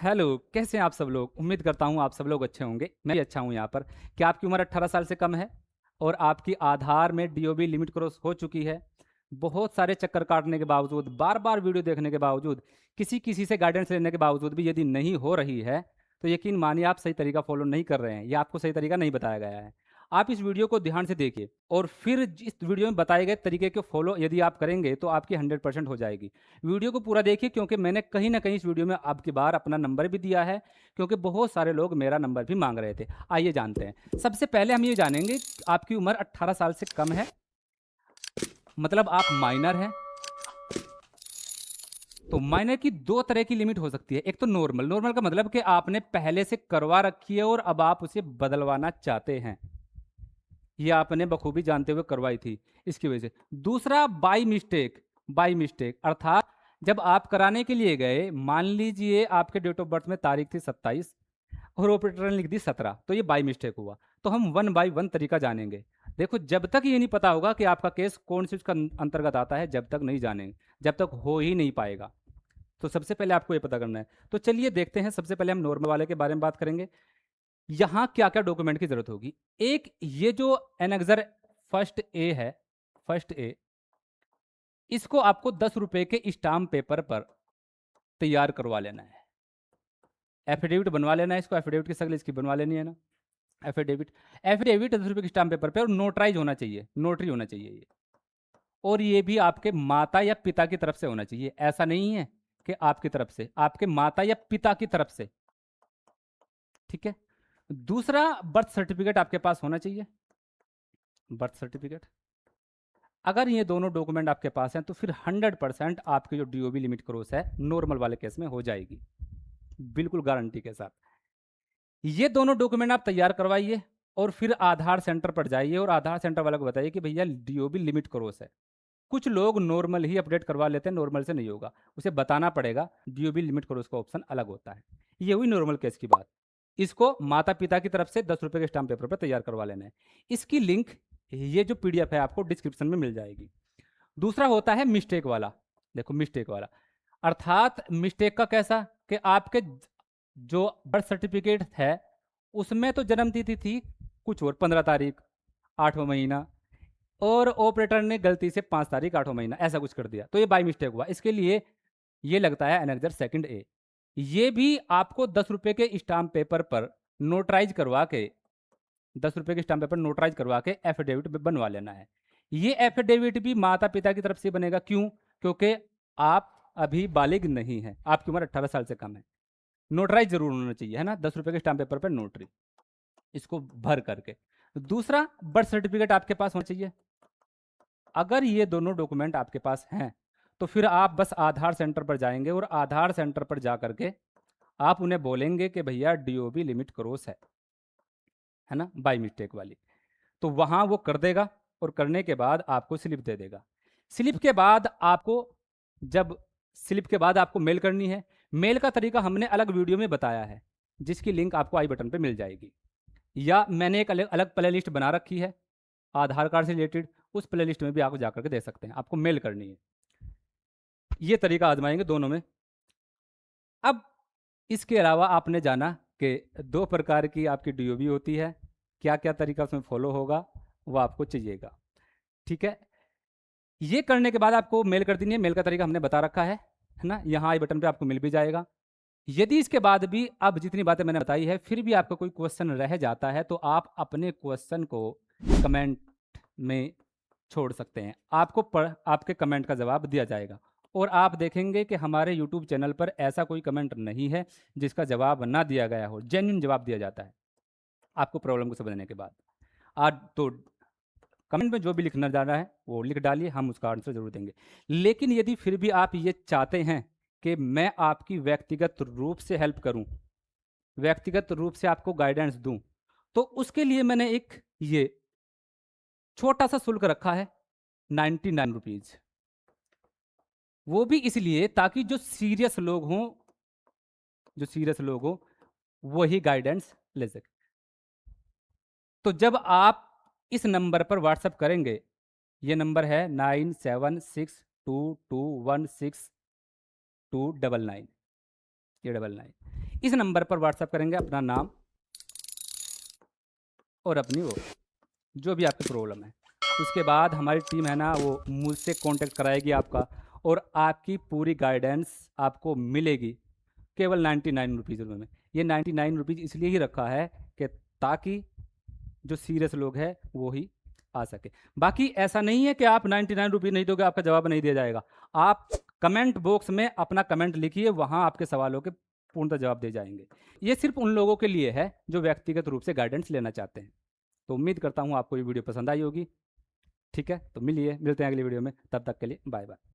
Hello, कैसे हैं आप सब लोग? उम्मीद करता हूँ आप सब लोग अच्छे होंगे। मैं भी अच्छा हूँ यहाँ पर। क्या आपकी उम्र 18 साल से कम है? और आपकी आधार में डीओबी लिमिट क्रॉस हो चुकी है? बहुत सारे चक्कर काटने के बावजूद, बार-बार वीडियो देखने के बावजूद, किसी-किसी से गाइडेंस लेने के बावजूद भी यदि नहीं हो रही है, तो यकीन मानिए आप सही तरीका फ़ॉलो नहीं कर रहे हैं या आपको सही तरीका नहीं बताया गया है। आप इस वीडियो को ध्यान से देखिए और फिर इस वीडियो में बताए गए तरीके को फ़ॉलो यदि आप करेंगे, तो आपकी 100% हो जाएगी। वीडियो को पूरा देखिए क्योंकि मैंने कहीं न कहीं इस वीडियो में अब की बार अपना नंबर भी दिया है, क्योंकि बहुत सारे लोग मेरा नंबर भी माँग रहे थे। आइए जानते हैं। सबसे पहले हम ये जानेंगे आपकी उम्र 18 साल से कम है, मतलब आप माइनर हैं। तो माइनर की 2 तरह की लिमिट हो सकती है। एक तो नॉर्मल, नॉर्मल का मतलब कि आपने पहले से करवा रखी है और अब आप उसे बदलवाना चाहते हैं। ये आपने बखूबी जानते हुए करवाई थी, इसकी वजह से। दूसरा बाय मिस्टेक अर्थात जब आप कराने के लिए गए, मान लीजिए आपके डेट ऑफ बर्थ में तारीख थी 27 और ऑपरेटर ने लिख दी 17, तो ये बाय मिस्टेक हुआ। तो हम वन बाय वन तरीका जानेंगे। देखो, जब तक ये नहीं पता होगा कि आपका केस कौन से उसका अंतर्गत आता है, जब तक नहीं जानेंगे, जब तक हो ही नहीं पाएगा। तो सबसे पहले आपको ये पता करना है। तो चलिए देखते हैं, सबसे पहले हम नॉर्मल वाले के बारे में बात करेंगे। यहाँ क्या-क्या डॉक्यूमेंट की ज़रूरत होगी? एक ये जो एनेक्सर फर्स्ट ए, इसको आपको ₹10 के स्टाम्प पेपर पर तैयार करवा लेना है। एफ़िडेविट बनवा लेना है इसको, एफ़िडेविट की शक्ल इसकी बनवा लेनी है ना, एफ़िडेविट। एफ़िडेविट ₹10 के स्टाम्प पेपर पे और नोटराइज़ होना चाहिए, नोटरी होना चाहिए ये। और ये भी आपके माता या पिता की तरफ से होना चाहिए। ऐसा नहीं है कि आपकी तरफ से, आपके माता या पिता की तरफ से, ठीक है? दूसरा, बर्थ सर्टिफ़िकेट आपके पास होना चाहिए, बर्थ सर्टिफ़िकेट। अगर ये दोनों डॉक्यूमेंट आपके पास हैं, तो फिर 100% आपकी जो डीओबी लिमिट क्रॉस है, नॉर्मल वाले केस में हो जाएगी, बिल्कुल गारंटी के साथ। ये दोनों डॉक्यूमेंट आप तैयार करवाइए और फिर आधार सेंटर पर जाइए और आधार सेंटर वाले को बताइए कि भैया डीओबी लिमिट क्रॉस है। कुछ लोग नॉर्मल ही अपडेट करवा लेते हैं, नॉर्मल से नहीं होगा। उसे बताना पड़ेगा, डीओबी लिमिट क्रॉस का ऑप्शन अलग होता है। ये हुई नॉर्मल केस की बात। इसको माता-पिता की तरफ से ₹10 के स्टाम्प पेपर पे तैयार करवा लेना है। इसकी लिंक, ये जो पीडीएफ है, आपको डिस्क्रिप्शन में मिल जाएगी। दूसरा होता है मिस्टेक वाला। देखो, मिस्टेक वाला अर्थात मिस्टेक का कैसा कि आपके जो बर्थ सर्टिफिकेट है, उसमें तो जन्म तिथि थी कुछ और 15 तारीख 8वां महीना, और ऑपरेटर ने गलती से 5 तारीख 8वां महीना ऐसा कुछ कर दिया, तो ये बाय मिस्टेक हुआ। इसके लिए ये लगता है एनेक्सर सेकंड ए। ये भी आपको ₹10 के स्टाम्प पेपर पर नोटराइज करवा के, ₹10 के स्टाम्प पेपर नोटराइज करवा के एफिडेविट बनवा लेना है। ये एफिडेविट भी माता पिता की तरफ से बनेगा। क्यों? क्योंकि आप अभी बालिग नहीं हैं, आपकी उम्र 18 साल से कम है। नोटराइज जरूर होना चाहिए, है ना, ₹10 के स्टाम्प पेपर पर नोटरी, इसको भर करके। दूसरा, बर्थ सर्टिफिकेट आपके पास होना चाहिए। अगर ये दोनों डॉक्यूमेंट आपके पास हैं, तो फिर आप बस आधार सेंटर पर जाएंगे और आधार सेंटर पर जा करके आप उन्हें बोलेंगे कि भैया डीओबी लिमिट क्रॉस है ना, बाय मिस्टेक वाली। तो वहाँ वो कर देगा और करने के बाद आपको स्लिप दे देगा। स्लिप के बाद आपको, जब स्लिप के बाद आपको मेल करनी है, मेल का तरीका हमने अलग वीडियो में बताया है, जिसकी लिंक आपको आई बटन पे मिल जाएगी, या मैंने एक अलग अलग प्ले लिस्ट बना रखी है आधार कार्ड से रिलेटेड, उस प्ले लिस्ट में भी आप जा करके दे सकते हैं। आपको मेल करनी है। ये तरीका आजमाएंगे दोनों में। अब इसके अलावा आपने जाना कि 2 प्रकार की आपकी डीओबी होती है, क्या-क्या तरीका उसमें फ़ॉलो होगा, वो आपको चाहिएगा, ठीक है? ये करने के बाद आपको मेल कर देनी है, मेल का तरीका हमने बता रखा है ना? यहाँ आई बटन पे आपको मिल भी जाएगा। यदि इसके बाद भी अब जितनी बातें मैंने बताई है, फिर भी आपका कोई क्वेश्चन रह जाता है, तो आप अपने क्वेश्चन को कमेंट में छोड़ सकते हैं। आपको पढ़ आपके कमेंट का जवाब दिया जाएगा और आप देखेंगे कि हमारे यूट्यूब चैनल पर ऐसा कोई कमेंट नहीं है, जिसका जवाब ना दिया गया हो। जेन्युइन जवाब दिया जाता है, आपको प्रॉब्लम को समझने के बाद। आज तो कमेंट में जो भी लिखना जा रहा है, वो लिख डालिए, हम उसका आंसर ज़रूर देंगे। लेकिन यदि फिर भी आप ये चाहते हैं कि मैं आपकी व्यक्तिगत रूप से हेल्प करूँ, व्यक्तिगत रूप से आपको गाइडेंस दूँ, तो उसके लिए मैंने एक ये छोटा-सा शुल्क रखा है, ₹99। वो भी इसलिए ताकि जो सीरियस लोग हों, वही गाइडेंस ले सकें। तो जब आप इस नंबर पर व्हाट्सएप करेंगे, ये नंबर है 9762216299, ये 99। इस नंबर पर व्हाट्सएप करेंगे अपना नाम और अपनी वो जो भी आपकी प्रॉब्लम है। उसके बाद हमारी टीम है ना वो मुझसे कांटेक्ट कराएगी आपका, और आपकी पूरी गाइडेंस आपको मिलेगी केवल 99 रुपीज़ में। ये 99 रुपीज़ इसलिए ही रखा है कि ताकि जो सीरियस लोग हैं वो ही आ सके। बाकी ऐसा नहीं है कि आप 99 रुपीज़ नहीं दोगे आपका जवाब नहीं दिया जाएगा। आप कमेंट बॉक्स में अपना कमेंट लिखिए, वहाँ आपके सवालों के पूर्णतः जवाब दिए जाएंगे। ये सिर्फ उन लोगों के लिए है जो व्यक्तिगत रूप से गाइडेंस लेना चाहते हैं। तो उम्मीद करता हूँ आपको ये वीडियो पसंद आई होगी। ठीक है, तो मिलते हैं अगली वीडियो में, तब तक के लिए बाय बाय।